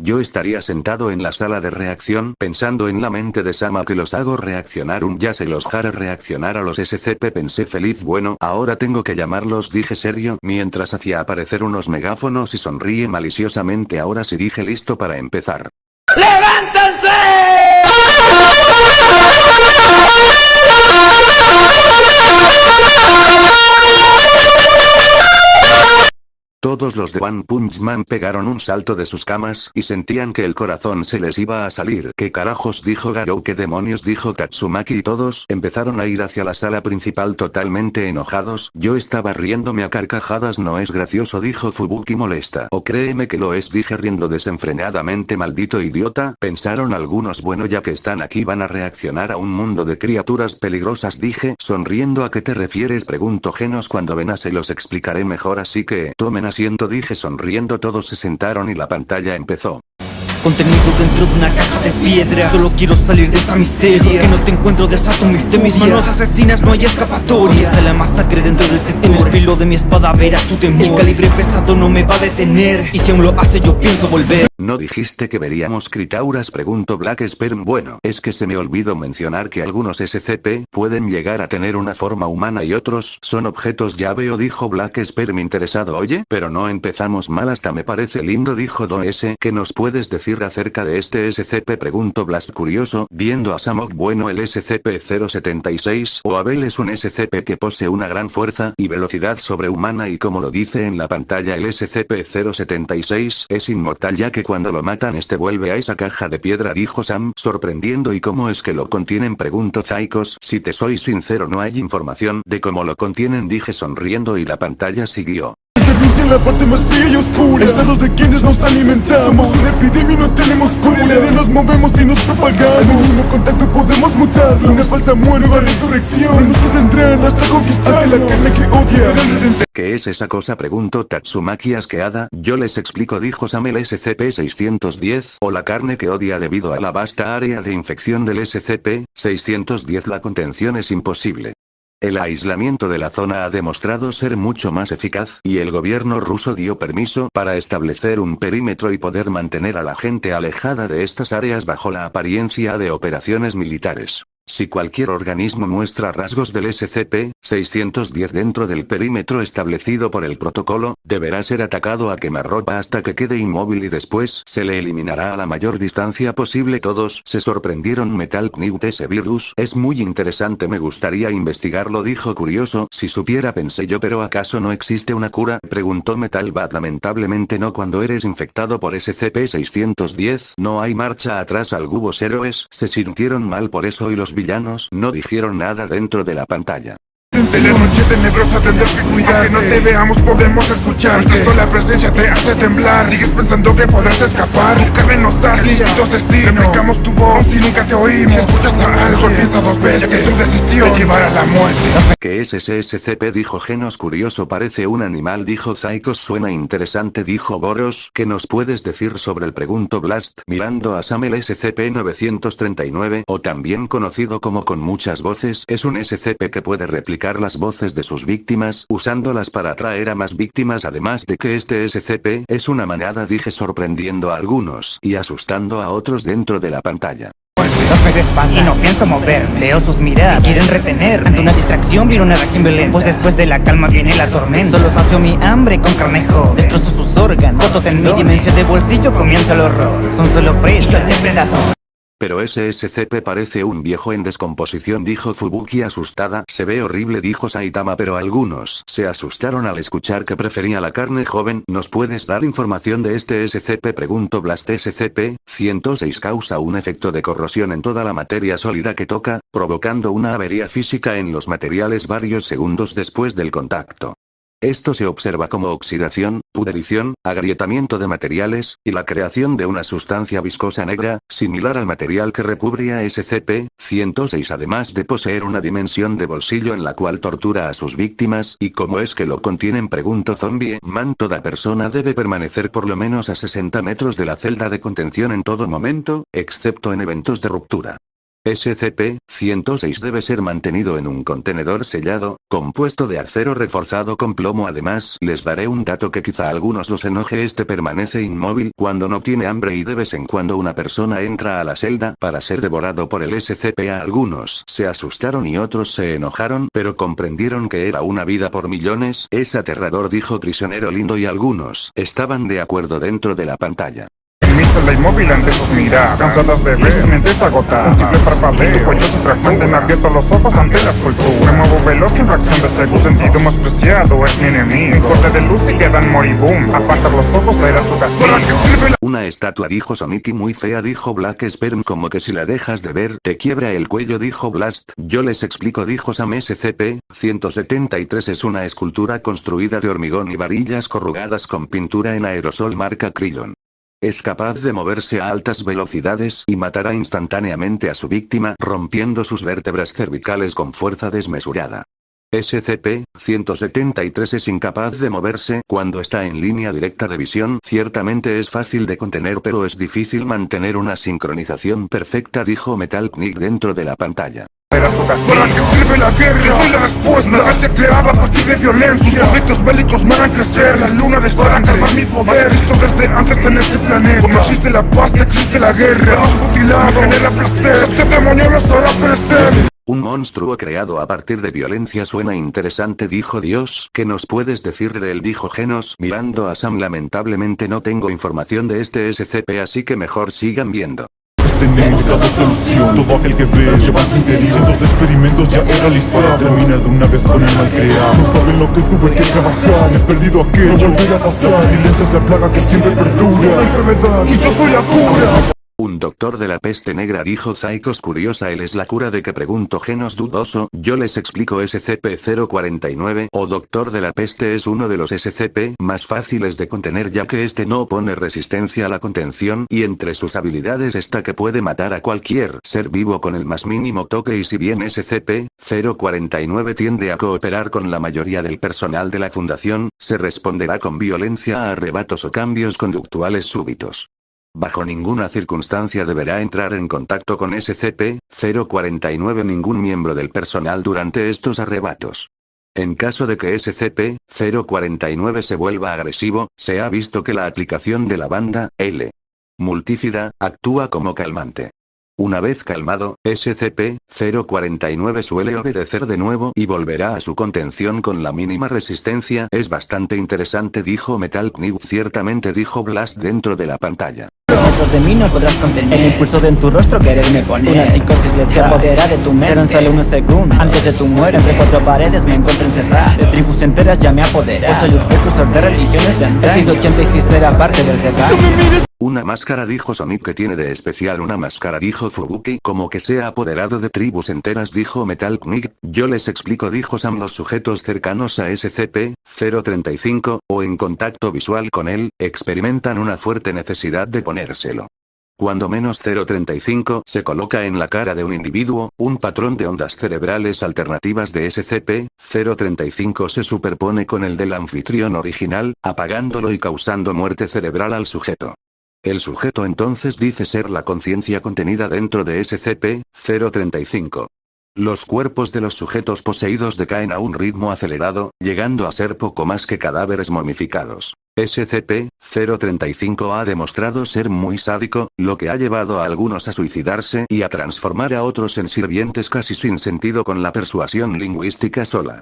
Yo estaría sentado en la sala de reacción pensando en la mente de Sama que los hago reaccionar ya se los haré reaccionar a los SCP pensé feliz bueno, ahora tengo que llamarlos dije serio mientras hacía aparecer unos megáfonos y sonríe maliciosamente ahora sí dije listo para empezar. ¡Levántense! Todos los de One Punch Man pegaron un salto de sus camas y sentían que el corazón se les iba a salir. ¿Qué carajos dijo Garou? ¿Qué demonios dijo Tatsumaki? Y todos empezaron a ir hacia la sala principal totalmente enojados. Yo estaba riéndome a carcajadas. No es gracioso dijo Fubuki molesta. O créeme que lo es dije riendo desenfrenadamente. Maldito idiota, pensaron algunos. Bueno ya que están aquí van a reaccionar a un mundo de criaturas peligrosas dije sonriendo. ¿A qué te refieres? Preguntó Genos. Cuando ven a se los explicaré mejor así que tomen asiento dije sonriendo. Todos se sentaron y la pantalla empezó. Contenido dentro de una caja de piedra. Solo quiero salir de esta miseria. Que no te encuentro desato mi fobia. De mis manos asesinas no hay escapatoria. Comienza la masacre dentro del sector. En el filo de mi espada verás tu temor. El calibre pesado no me va a detener. Y si aún lo hace yo pienso volver. ¿No dijiste que veríamos Critauras? Preguntó Black Sperm. Bueno, es que se me olvidó mencionar que algunos SCP pueden llegar a tener una forma humana y otros son objetos ya veo dijo Black Sperm interesado. Oye, pero no empezamos mal hasta me parece lindo dijo Do S. ¿Qué nos puedes decir acerca de este SCP? Preguntó Blast curioso, viendo a Samok. Bueno el SCP-076 o Abel es un SCP que posee una gran fuerza y velocidad sobrehumana y como lo dice en la pantalla el SCP-076 es inmortal ya que cuando lo matan vuelve a esa caja de piedra dijo Sam sorprendiendo. ¿Y cómo es que lo contienen? Preguntó Zaikos. Si te soy sincero no hay información de cómo lo contienen dije sonriendo y la pantalla siguió. Luz en la parte más fría y oscura. Estados de quienes nos alimentamos. Somos una epidemia y no tenemos cura. Nos movemos y nos propagamos. Al mínimo contacto podemos mutarlo. Una falsa muerte o resurrección. Nos detendrán hasta conquistar la carne que odia. ¿Qué es esa cosa? Preguntó Tatsumaki asqueada. Yo les explico dijo Sam. El SCP-610 o la carne que odia debido a la vasta área de infección del SCP-610 la contención es imposible. El aislamiento de la zona ha demostrado ser mucho más eficaz, y el gobierno ruso dio permiso para establecer un perímetro y poder mantener a la gente alejada de estas áreas bajo la apariencia de operaciones militares. Si cualquier organismo muestra rasgos del SCP-610 dentro del perímetro establecido por el protocolo, deberá ser atacado a quemarropa hasta que quede inmóvil y después se le eliminará a la mayor distancia posible. Todos se sorprendieron. Metal Knut ese virus es muy interesante, me gustaría investigarlo dijo curioso. Si supiera pensé yo, pero ¿acaso no existe una cura? Preguntó Metal Bat. Lamentablemente no, cuando eres infectado por SCP-610 no hay marcha atrás. Algunos héroes se sintieron mal por eso y los villanos no dijeron nada dentro de la pantalla. De la noche tenebrosa tendrás que cuidar. Que no te veamos podemos escuchar. Nuestra sola presencia te hace temblar. Sigues pensando que podrás escapar. Tu carne nos sacia, el instinto asesino. Replicamos tu voz y nunca te oímos. Si escuchas a algo piensa dos veces, ya que tu decisión te llevará a la muerte. ¿Qué es ese SCP? Dijo Genos curioso. Parece un animal dijo Zaikos. Suena interesante dijo Boros. ¿Qué nos puedes decir sobre el? Preguntó Blast mirando a Sam. El SCP-939 o también conocido como con muchas voces es un SCP que puede replicar las voces de sus víctimas, usándolas para atraer a más víctimas. Además de que este SCP es una manada dije sorprendiendo a algunos y asustando a otros dentro de la pantalla. Los meses pasan y no pienso mover. Leo sus miradas, quieren retener. Ante una distracción viene una reacción violenta. Pues después de la calma viene la tormenta. Solo sacio mi hambre con carne joven. Destrozo sus órganos. Fotos en mi dimensión de bolsillo comienza el horror. Son solo presas, depredador. Pero ese SCP parece un viejo en descomposición dijo Fubuki asustada. Se ve horrible dijo Saitama, pero algunos se asustaron al escuchar que prefería la carne joven. ¿Nos puedes dar información de este SCP? Preguntó Blast. SCP-106 causa un efecto de corrosión en toda la materia sólida que toca, provocando una avería física en los materiales varios segundos después del contacto. Esto se observa como oxidación, pudrición, agrietamiento de materiales, y la creación de una sustancia viscosa negra, similar al material que recubre a SCP-106 además de poseer una dimensión de bolsillo en la cual tortura a sus víctimas. ¿Y cómo es que lo contienen? Preguntó Zombie Man. Toda persona debe permanecer por lo menos a 60 metros de la celda de contención en todo momento, excepto en eventos de ruptura. SCP-106 debe ser mantenido en un contenedor sellado, compuesto de acero reforzado con plomo. Además, les daré un dato que quizá a algunos los enoje: este permanece inmóvil cuando no tiene hambre y de vez en cuando una persona entra a la celda para ser devorado por el SCP. A algunos se asustaron y otros se enojaron, pero comprendieron que era una vida por millones. Es aterrador, dijo Prisionero Lindo, y algunos estaban de acuerdo dentro de la pantalla. Mi celda inmóvil ante sus miradas, cansadas de ver, sus mentes agotadas. Un simple parpadeo, tu cuello se fragmentan, abiertos los ojos ante la escultura. Me muevo veloz sin fracción de segundo. Su sentido más preciado es mi enemigo. Un corte de luz y quedan moribundos. Apartar los ojos será su castigo. ¿Para qué sirve la... Una estatua, dijo Sonic, y muy fea, dijo Black Sperm, como que si la dejas de ver, te quiebra el cuello, dijo Blast. Yo les explico, dijo Sam. SCP-173 es una escultura construida de hormigón y varillas corrugadas con pintura en aerosol marca Krillon. Es capaz de moverse a altas velocidades y matará instantáneamente a su víctima, rompiendo sus vértebras cervicales con fuerza desmesurada. SCP-173 es incapaz de moverse cuando está en línea directa de visión. Ciertamente es fácil de contener, pero es difícil mantener una sincronización perfecta, dijo Metal Knight dentro de la pantalla. ¿Para qué sirve la guerra? Yo soy la respuesta. Una bestia creada a partir de violencia. Sus conflictos bélicos me harán crecer. La luna de sangre para calmar mi poder. Existo desde antes en este planeta. Cuando existe la paz, existe la guerra. Los mutilados genera placer. Este demonio los hará perecer. Un monstruo creado a partir de violencia suena interesante, dijo Dios. ¿Qué nos puedes decir de él?, dijo Genos, mirando a Sam. Lamentablemente no tengo información de este SCP, así que mejor sigan viendo. Tenemos cada solución, todo aquel que ve lleva en su interior. Cientos de experimentos ya he realizado, terminar de una vez con el mal creado. No saben lo que tuve que trabajar, he perdido aquello, no volverá a pasar. La pestilencia es la plaga que siempre perdura. Soy la enfermedad y yo soy la cura. Un doctor de la peste negra, dijo Psychos curiosa. ¿Él es la cura de qué?, preguntó Genos dudoso. Yo les explico. SCP-049 o doctor de la peste es uno de los SCP más fáciles de contener, ya que este no opone resistencia a la contención, y entre sus habilidades está que puede matar a cualquier ser vivo con el más mínimo toque. Y si bien SCP-049 tiende a cooperar con la mayoría del personal de la fundación, se responderá con violencia a arrebatos o cambios conductuales súbitos. Bajo ninguna circunstancia deberá entrar en contacto con SCP-049 ningún miembro del personal durante estos arrebatos. En caso de que SCP-049 se vuelva agresivo, se ha visto que la aplicación de la banda L. multífida actúa como calmante. Una vez calmado, SCP-049 suele obedecer de nuevo y volverá a su contención con la mínima resistencia. Es bastante interesante, dijo Metal Knight. Ciertamente, dijo Blast dentro de la pantalla. Ojos de mí no podrás contener el impulso de en tu rostro quererme poner. Una psicosis letal se apodera de tu mente. Serán solo unos segundos antes de tu muerte. Entre cuatro paredes me encuentro encerrado. De tribus enteras ya me apoderé. Soy un precursor de religiones de antaño. El 686 será parte del rebaño. Una máscara, dijo Sonic. ¿Que tiene de especial una máscara?, dijo Fubuki. Como que se ha apoderado de tribus enteras, dijo Metal Knight. Yo les explico, dijo Sam. Los sujetos cercanos a SCP-035, o en contacto visual con él, experimentan una fuerte necesidad de ponérselo. Cuando menos 035 se coloca en la cara de un individuo, un patrón de ondas cerebrales alternativas de SCP-035 se superpone con el del anfitrión original, apagándolo y causando muerte cerebral al sujeto. El sujeto entonces dice ser la conciencia contenida dentro de SCP-035. Los cuerpos de los sujetos poseídos decaen a un ritmo acelerado, llegando a ser poco más que cadáveres momificados. SCP-035 ha demostrado ser muy sádico, lo que ha llevado a algunos a suicidarse y a transformar a otros en sirvientes casi sin sentido con la persuasión lingüística sola.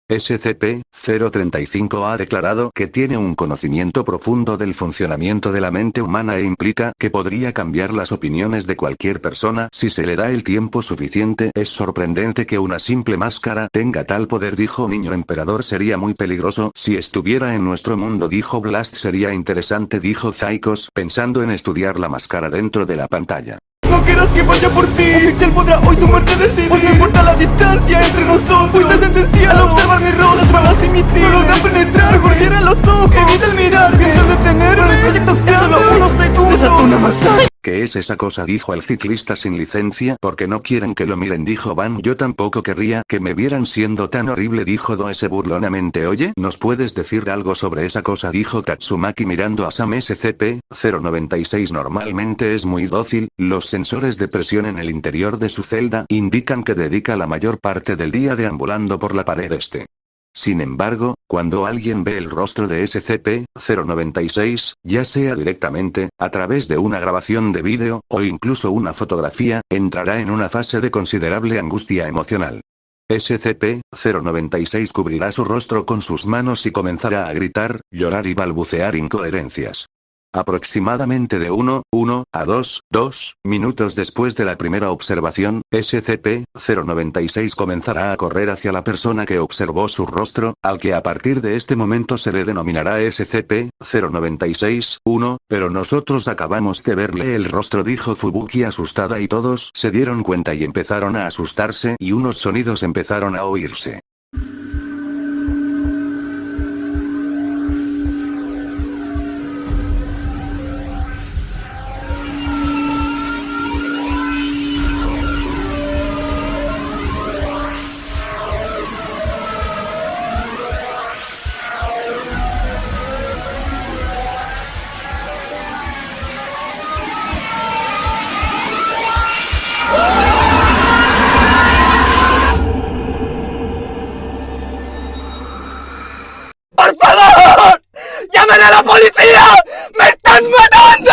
SCP-035 ha declarado que tiene un conocimiento profundo del funcionamiento de la mente humana e implica que podría cambiar las opiniones de cualquier persona si se le da el tiempo suficiente. Es sorprendente que una simple máscara tenga tal poder, dijo Niño Emperador. Sería muy peligroso si estuviera en nuestro mundo, dijo Blast. Sería interesante, dijo Psychos, pensando en estudiar la máscara dentro de la pantalla. No quieras que vaya por ti. Un pixel podrá hoy tu muerte decidir. Pues no importa la distancia entre nosotros. Fuiste sentenciado al observar mi rostro. Las balas y misiles no logran penetrar. Mejor cierra los ojos. Evita el mirar. Piensa detenerme. El proyecto es solo unos segundos. Desata una masacre. ¿Qué es esa cosa?, dijo el ciclista sin licencia. Porque no quieren que lo miren, dijo Van. Yo tampoco querría que me vieran siendo tan horrible, dijo Doese burlonamente. Oye, ¿nos puedes decir algo sobre esa cosa?, dijo Tatsumaki mirando a Sam. SCP-096 normalmente es muy dócil, los sensores de presión en el interior de su celda indican que dedica la mayor parte del día deambulando por la pared este. Sin embargo, cuando alguien ve el rostro de SCP-096, ya sea directamente, a través de una grabación de vídeo, o incluso una fotografía, entrará en una fase de considerable angustia emocional. SCP-096 cubrirá su rostro con sus manos y comenzará a gritar, llorar y balbucear incoherencias. Aproximadamente de 1 a 2 minutos después de la primera observación, SCP-096 comenzará a correr hacia la persona que observó su rostro, al que a partir de este momento se le denominará SCP-096-1, pero nosotros acabamos de verle el rostro, dijo Fubuki asustada, y todos se dieron cuenta y empezaron a asustarse y unos sonidos empezaron a oírse. ¡Por favor! ¡Llamen a la policía! ¡Me están matando!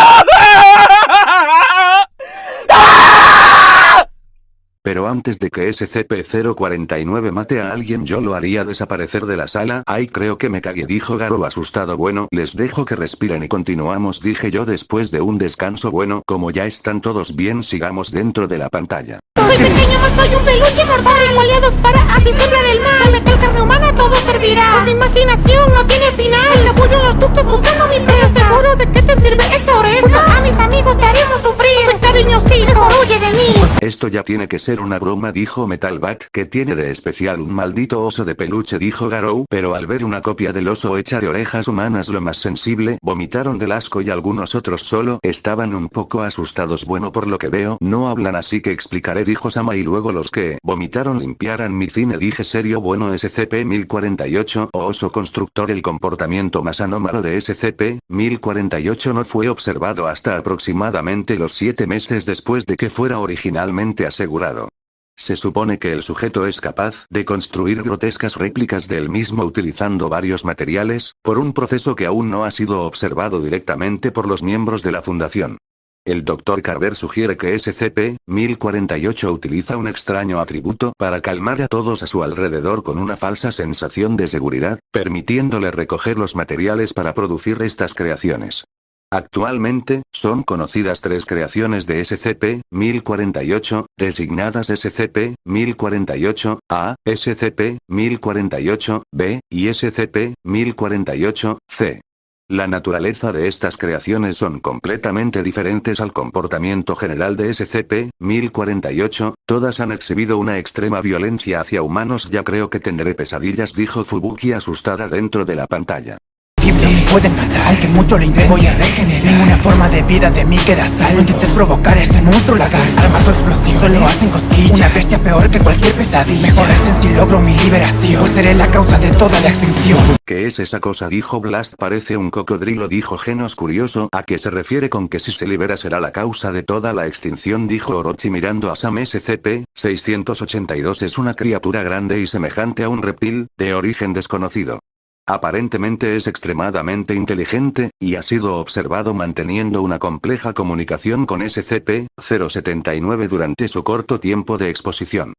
Pero antes de que SCP-049 mate a alguien, yo lo haría desaparecer de la sala. Ay, creo que me cagué, dijo Garou asustado. Bueno, les dejo que respiren y continuamos, dije yo después de un descanso. Bueno, como ya están todos bien, sigamos dentro de la pantalla. Soy pequeño, mas soy un peluche mortal. Tengo aliados para así sembrar el mal. Soy metal, carne humana, todo servirá. Pues mi imaginación no tiene final. Me escabullo en los ductos buscando mi presa. ¿Seguro de qué te sirve esa oreja? Junto a mis amigos te haremos sufrir. Soy cariñosito, mejor huye de mí. Esto ya tiene que ser una broma, dijo Metal Bat. ¿Qué tiene de especial un maldito oso de peluche?, dijo Garou. Pero al ver una copia del oso hecha de orejas humanas, lo más sensible, vomitaron del asco y algunos otros solo estaban un poco asustados. Bueno, por lo que veo, no hablan, así que explicaré, dijo Sama, y luego los que vomitaron limpiaran mi cine, dije serio. Bueno, SCP-1048 o oso constructor. El comportamiento más anómalo de SCP-1048 no fue observado hasta aproximadamente los 7 meses después de que fuera originalmente asegurado. Se supone que el sujeto es capaz de construir grotescas réplicas del mismo utilizando varios materiales, por un proceso que aún no ha sido observado directamente por los miembros de la fundación. El Dr. Carver sugiere que SCP-1048 utiliza un extraño atributo para calmar a todos a su alrededor con una falsa sensación de seguridad, permitiéndole recoger los materiales para producir estas creaciones. Actualmente, son conocidas 3 creaciones de SCP-1048, designadas SCP-1048-A, SCP-1048-B, y SCP-1048-C. La naturaleza de estas creaciones son completamente diferentes al comportamiento general de SCP-1048, todas han exhibido una extrema violencia hacia humanos. Ya creo que tendré pesadillas, dijo Fubuki asustada dentro de la pantalla. Me pueden matar, aunque mucho lo intento, voy a regenerar. Ninguna forma de vida de mí queda salvo. No intentes provocar este monstruo lagarto. Armas o explosiones solo hacen cosquillas. Una bestia peor que cualquier pesadilla. Mejor es en si logro mi liberación, pues seré la causa de toda la extinción. ¿Qué es esa cosa?, dijo Blast. Parece un cocodrilo, dijo Genos curioso. ¿A qué se refiere con que si se libera será la causa de toda la extinción?, dijo Orochi mirando a Sam. SCP-682 es una criatura grande y semejante a un reptil, de origen desconocido. Aparentemente es extremadamente inteligente, y ha sido observado manteniendo una compleja comunicación con SCP-079 durante su corto tiempo de exposición.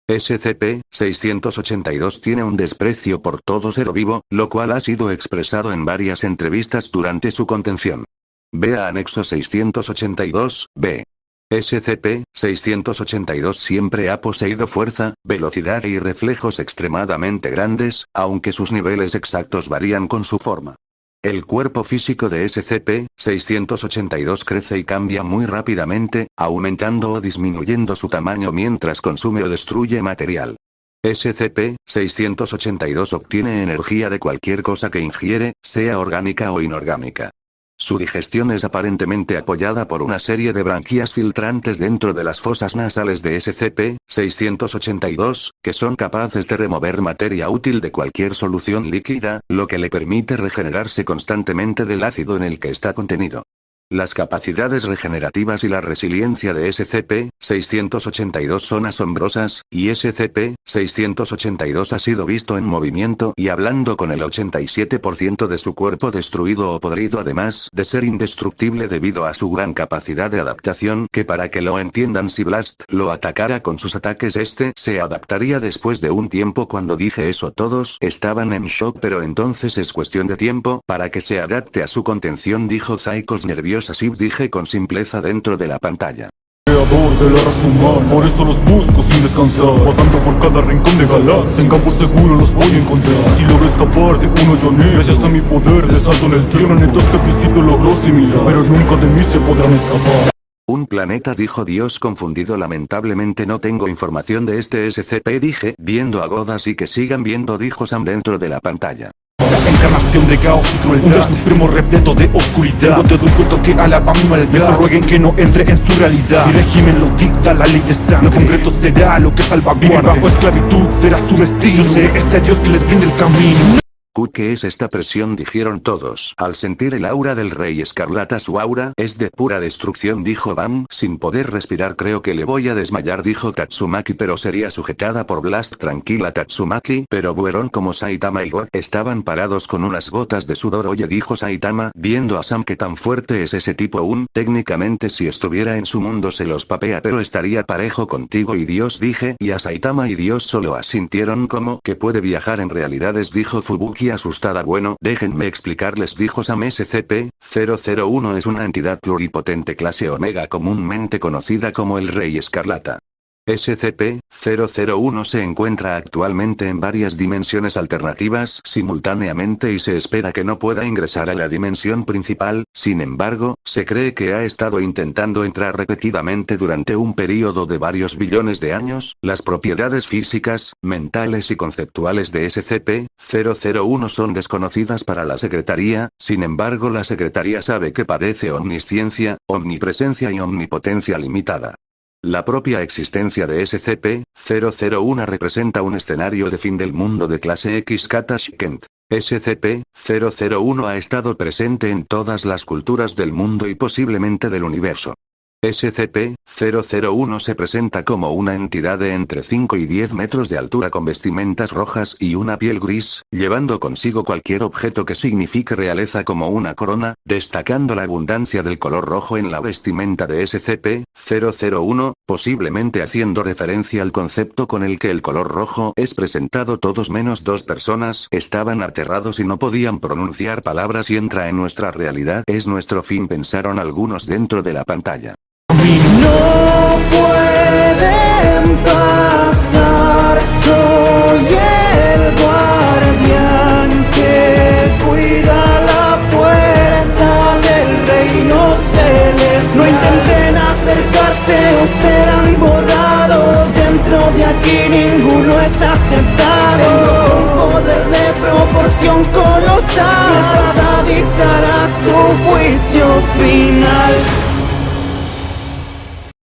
SCP-682 tiene un desprecio por todo ser vivo, lo cual ha sido expresado en varias entrevistas durante su contención. Vea anexo 682-B. SCP-682 siempre ha poseído fuerza, velocidad y reflejos extremadamente grandes, aunque sus niveles exactos varían con su forma. El cuerpo físico de SCP-682 crece y cambia muy rápidamente, aumentando o disminuyendo su tamaño mientras consume o destruye material. SCP-682 obtiene energía de cualquier cosa que ingiere, sea orgánica o inorgánica. Su digestión es aparentemente apoyada por una serie de branquias filtrantes dentro de las fosas nasales de SCP-682, que son capaces de remover materia útil de cualquier solución líquida, lo que le permite regenerarse constantemente del ácido en el que está contenido. Las capacidades regenerativas y la resiliencia de SCP-682 son asombrosas, y SCP-682 ha sido visto en movimiento y hablando con el 87% de su cuerpo destruido o podrido, además de ser indestructible debido a su gran capacidad de adaptación, que para que lo entiendan, si Blast lo atacara con sus ataques, este se adaptaría después de un tiempo. Cuando dije eso todos estaban en shock, pero entonces es cuestión de tiempo para que se adapte a su contención, dijo Psychos nervioso. Así dije con simpleza dentro de la pantalla. Creador de la raza humana, por eso los busco sin descansar, matando por cada rincón de galaxia. Tengan por seguro los voy a encontrar. Si logro escapar de uno yo ni, gracias a mi poder de salto en el tiempo. Planetas que visito logró similar, pero nunca de mí se podrán escapar. Un planeta, dijo Dios confundido. Lamentablemente no tengo información de este SCP, dije, viendo a God. Así que sigan viendo, dijo Sam dentro de la pantalla. La encarnación de caos y crueldad, un ser supremo repleto de oscuridad. No te doy culto que alaba mi maldad, no rueguen que no entre en su realidad. Mi régimen lo dicta la ley de sangre, lo concreto será lo que salvaguarda. Vivir bajo esclavitud será su destino, yo seré ese Dios que les brinde el camino. ¿Qué es esta presión?, dijeron todos. Al sentir el aura del Rey Escarlata, su aura es de pura destrucción, dijo Bam, sin poder respirar. Creo que le voy a desmayar, dijo Tatsumaki, pero sería sujetada por Blast. Tranquila, Tatsumaki, pero fueron como Saitama y Go estaban parados con unas gotas de sudor. Oye, dijo Saitama, viendo a Sam, ¿qué tan fuerte es ese tipo? Técnicamente si estuviera en su mundo se los papea, pero estaría parejo contigo y Dios, dije, y a Saitama y Dios solo asintieron. como que puede viajar en realidades, dijo Fubuki asustada. Bueno, déjenme explicarles, dijo Sam. SCP-001 es una entidad pluripotente clase Omega comúnmente conocida como el Rey Escarlata. SCP-001 se encuentra actualmente en varias dimensiones alternativas simultáneamente y se espera que no pueda ingresar a la dimensión principal. Sin embargo, se cree que ha estado intentando entrar repetidamente durante un período de varios billones de años. Las propiedades físicas, mentales y conceptuales de SCP-001 son desconocidas para la Secretaría. Sin embargo, la Secretaría sabe que padece omnisciencia, omnipresencia y omnipotencia limitada. La propia existencia de SCP-001 representa un escenario de fin del mundo de clase X. Katashkent. SCP-001 ha estado presente en todas las culturas del mundo y posiblemente del universo. SCP-001 se presenta como una entidad de entre 5 y 10 metros de altura con vestimentas rojas y una piel gris, llevando consigo cualquier objeto que signifique realeza como una corona, destacando la abundancia del color rojo en la vestimenta de SCP-001, posiblemente haciendo referencia al concepto con el que el color rojo es presentado. Todos menos 2 personas estaban aterrados y no podían pronunciar palabras y entra en nuestra realidad. Es nuestro fin, pensaron algunos dentro de la pantalla. No pueden pasar, soy el guardián que cuida la puerta del reino celeste. No intenten acercarse o serán borrados, dentro de aquí ninguno es aceptado. Tengo un poder de proporción colosal, mi espada dictará su juicio final.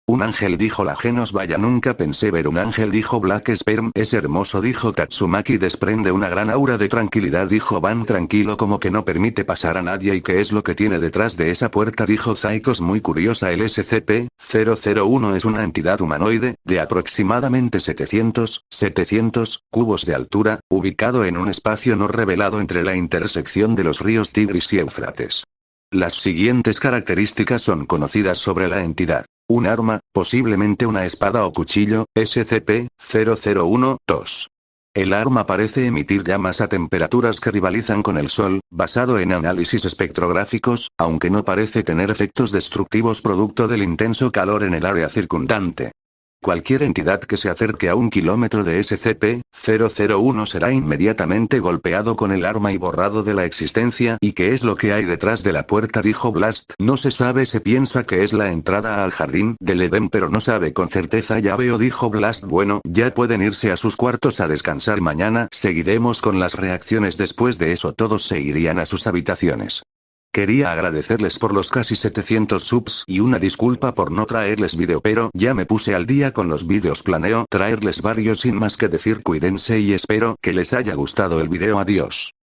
Un ángel, dijo la Genos. Vaya, nunca pensé ver un ángel, dijo Black Sperm. Es hermoso, dijo Tatsumaki. Desprende una gran aura de tranquilidad, dijo Van. Tranquilo, como que no permite pasar a nadie. ¿Y qué es lo que tiene detrás de esa puerta?, dijo Psychos muy curiosa. El SCP-001 es una entidad humanoide, de aproximadamente 700 cubos de altura, ubicado en un espacio no revelado entre la intersección de los ríos Tigris y Éufrates. Las siguientes características son conocidas sobre la entidad. Un arma, posiblemente una espada o cuchillo, SCP-001-2. El arma parece emitir llamas a temperaturas que rivalizan con el Sol, basado en análisis espectrográficos, aunque no parece tener efectos destructivos producto del intenso calor en el área circundante. Cualquier entidad que se acerque a 1 kilómetro de SCP-001 será inmediatamente golpeado con el arma y borrado de la existencia. ¿Y qué es lo que hay detrás de la puerta?, dijo Blast. No se sabe, se piensa que es la entrada al jardín del Edén, pero no sabe con certeza. Ya veo, dijo Blast. Bueno, ya pueden irse a sus cuartos a descansar. Mañana seguiremos con las reacciones. Después de eso todos se irían a sus habitaciones. Quería agradecerles por los casi 700 subs y una disculpa por no traerles vídeo, pero ya me puse al día con los vídeos, planeo traerles varios. Sin más que decir, cuídense y espero que les haya gustado el vídeo. Adiós.